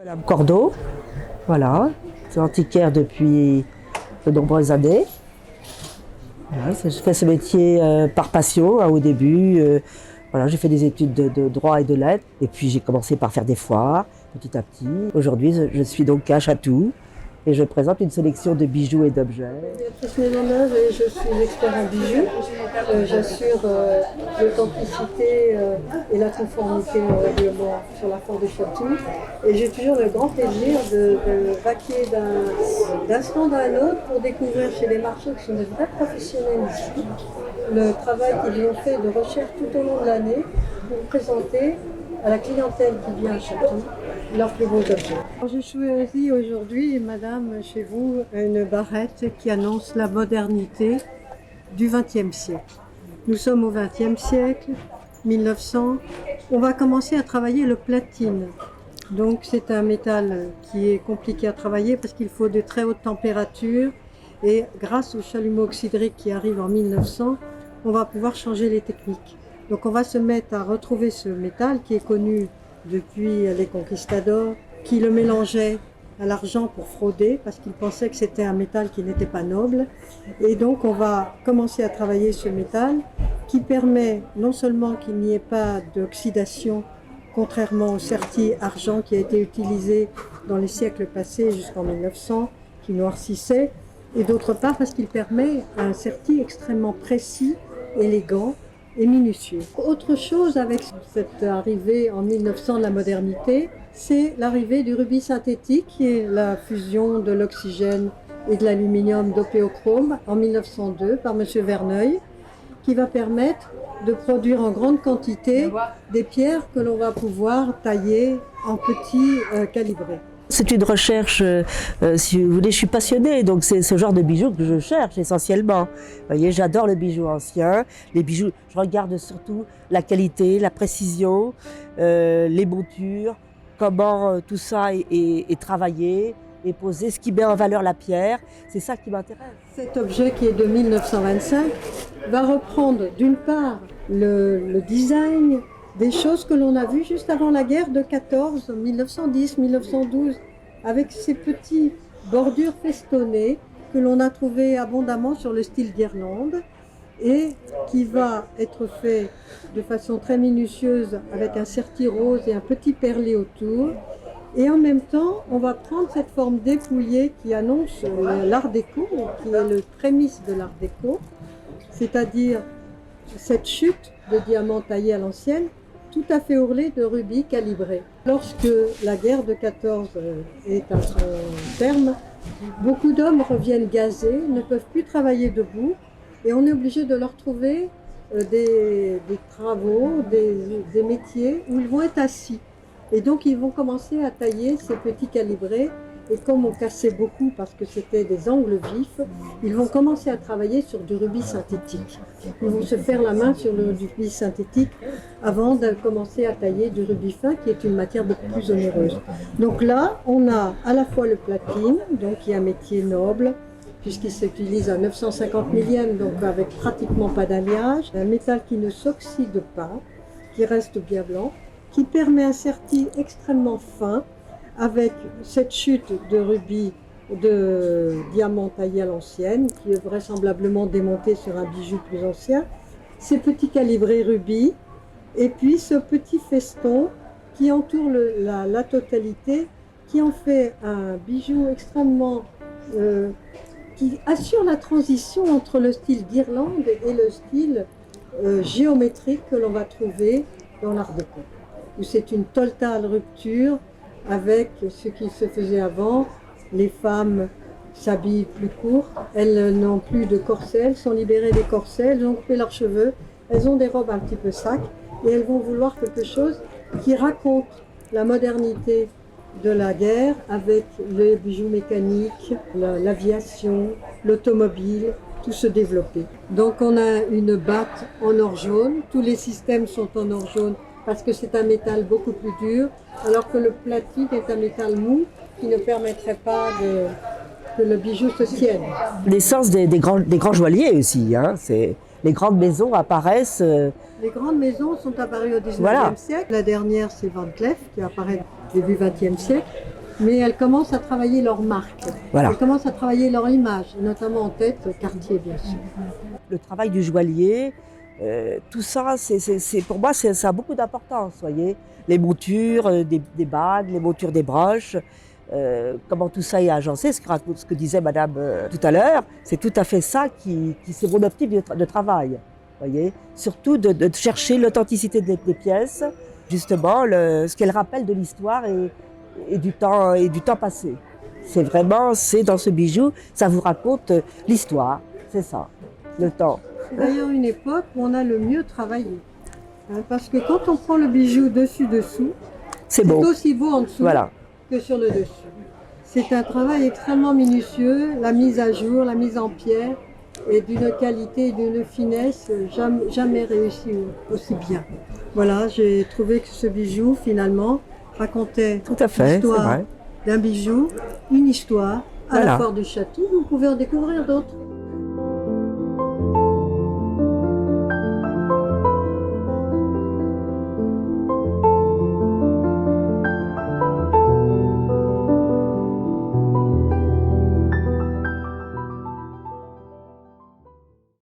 Madame Cordeau, voilà, c'est antiquaire depuis de nombreuses années. Voilà, je fais ce métier par passion au début. Voilà, j'ai fait des études de droit et de lettres et puis j'ai commencé par faire des foires petit à petit. Aujourd'hui, je suis donc cache à tout et je présente une sélection de bijoux et d'objets. Béatrice Mélandage et je suis expert en bijoux. J'assure l'authenticité et la conformité au règlement sur la foire de Chatou. Et j'ai toujours le grand plaisir de vaquer d'un stand à un autre pour découvrir chez les marchands qui sont des vrais professionnels ici le travail qu'ils ont fait de recherche tout au long de l'année pour présenter à la clientèle qui vient à Chatou leurs plus beaux objets. J'ai choisi aujourd'hui, madame, chez vous, une barrette qui annonce la modernité du XXe siècle. Nous sommes au XXe siècle, 1900. On va commencer à travailler le platine. Donc c'est un métal qui est compliqué à travailler parce qu'il faut de très hautes températures et grâce au chalumeau oxydrique qui arrive en 1900, on va pouvoir changer les techniques. Donc on va se mettre à retrouver ce métal qui est connu depuis les conquistadors, qui le mélangeaient à l'argent pour frauder parce qu'ils pensaient que c'était un métal qui n'était pas noble. Et donc on va commencer à travailler ce métal qui permet non seulement qu'il n'y ait pas d'oxydation, contrairement au serti argent qui a été utilisé dans les siècles passés jusqu'en 1900, qui noircissait, et d'autre part parce qu'il permet un serti extrêmement précis, élégant et minutieux. Autre chose avec cette arrivée en 1900 de la modernité, c'est l'arrivée du rubis synthétique, qui est la fusion de l'oxygène et de l'aluminium dopéochrome en 1902 par M. Verneuil, qui va permettre de produire en grande quantité des pierres que l'on va pouvoir tailler en petits calibrés. C'est une recherche, si vous voulez, je suis passionnée, donc c'est ce genre de bijoux que je cherche essentiellement. Vous voyez, j'adore le bijou ancien, les bijoux, je regarde surtout la qualité, la précision, les montures, comment tout ça est travaillé et posé, ce qui met en valeur la pierre, c'est ça qui m'intéresse. Cet objet qui est de 1925 va reprendre d'une part le design des choses que l'on a vues juste avant la guerre de 14, 1910, 1912, avec ces petites bordures festonnées que l'on a trouvées abondamment sur le style d'Irlande et qui va être fait de façon très minutieuse avec un serti rose et un petit perlé autour. Et en même temps, on va prendre cette forme dépouillée qui annonce l'art déco, qui est le prémisse de l'art déco, c'est-à-dire cette chute de diamants taillés à l'ancienne, tout à fait ourlée de rubis calibrés. Lorsque la guerre de 14 est à son terme, beaucoup d'hommes reviennent gazés, ne peuvent plus travailler debout et on est obligé de leur trouver des travaux, des métiers où ils vont être assis. Et donc ils vont commencer à tailler ces petits calibrés et comme on cassait beaucoup parce que c'était des angles vifs, ils vont commencer à travailler sur du rubis synthétique. Ils vont se faire la main sur le rubis synthétique avant de commencer à tailler du rubis fin qui est une matière beaucoup plus onéreuse. Donc là, on a à la fois le platine, donc qui est un métier noble, puisqu'il s'utilise à 950 millièmes, donc avec pratiquement pas d'alliage, un métal qui ne s'oxyde pas, qui reste bien blanc, qui permet un serti extrêmement fin, avec cette chute de rubis de diamants taillés à l'ancienne, qui est vraisemblablement démonté sur un bijou plus ancien, ces petits calibrés rubis, et puis ce petit feston qui entoure la totalité, qui en fait un bijou extrêmement... qui assure la transition entre le style d'Irlande et le style géométrique que l'on va trouver dans l'art déco, où c'est une totale rupture avec ce qui se faisait avant. Les femmes s'habillent plus court, elles n'ont plus de corsets, elles sont libérées des corsets, elles ont coupé leurs cheveux, elles ont des robes un petit peu sacs et elles vont vouloir quelque chose qui raconte la modernité de la guerre avec les bijoux mécaniques, l'aviation, l'automobile, tout se développer. Donc on a une batte en or jaune, tous les systèmes sont en or jaune parce que c'est un métal beaucoup plus dur, alors que le platine est un métal mou qui ne permettrait pas que le bijou se tienne. L'essence des grands joailliers aussi, hein, les grandes maisons apparaissent. Les grandes maisons sont apparues au 19e Voilà. siècle. La dernière, c'est Van Cleef, qui apparaît début 20e siècle. mais elles commencent à travailler leur marque. Voilà. Elles commencent à travailler leur image, notamment en tête, Cartier bien sûr. Le travail du joaillier, tout ça, pour moi, ça a beaucoup d'importance, voyez. Les montures des bagues, les montures des broches, comment tout ça est agencé, ce que disait Madame tout à l'heure, c'est tout à fait ça c'est mon optique de travail, voyez. Surtout de chercher l'authenticité des pièces, justement, ce qu'elles rappellent de l'histoire et du temps passé. C'est dans ce bijou, ça vous raconte l'histoire, c'est ça, le temps. C'est d'ailleurs une époque où on a le mieux travaillé. Parce que quand on prend le bijou dessus-dessous, c'est beau. Aussi beau en dessous que sur le dessus. C'est un travail extrêmement minutieux, la mise à jour, la mise en pierre, et d'une qualité et d'une finesse jamais réussi aussi bien. Voilà, j'ai trouvé que ce bijou, finalement, racontait l'histoire d'un bijou, une histoire à la foire du château. Vous pouvez en découvrir d'autres.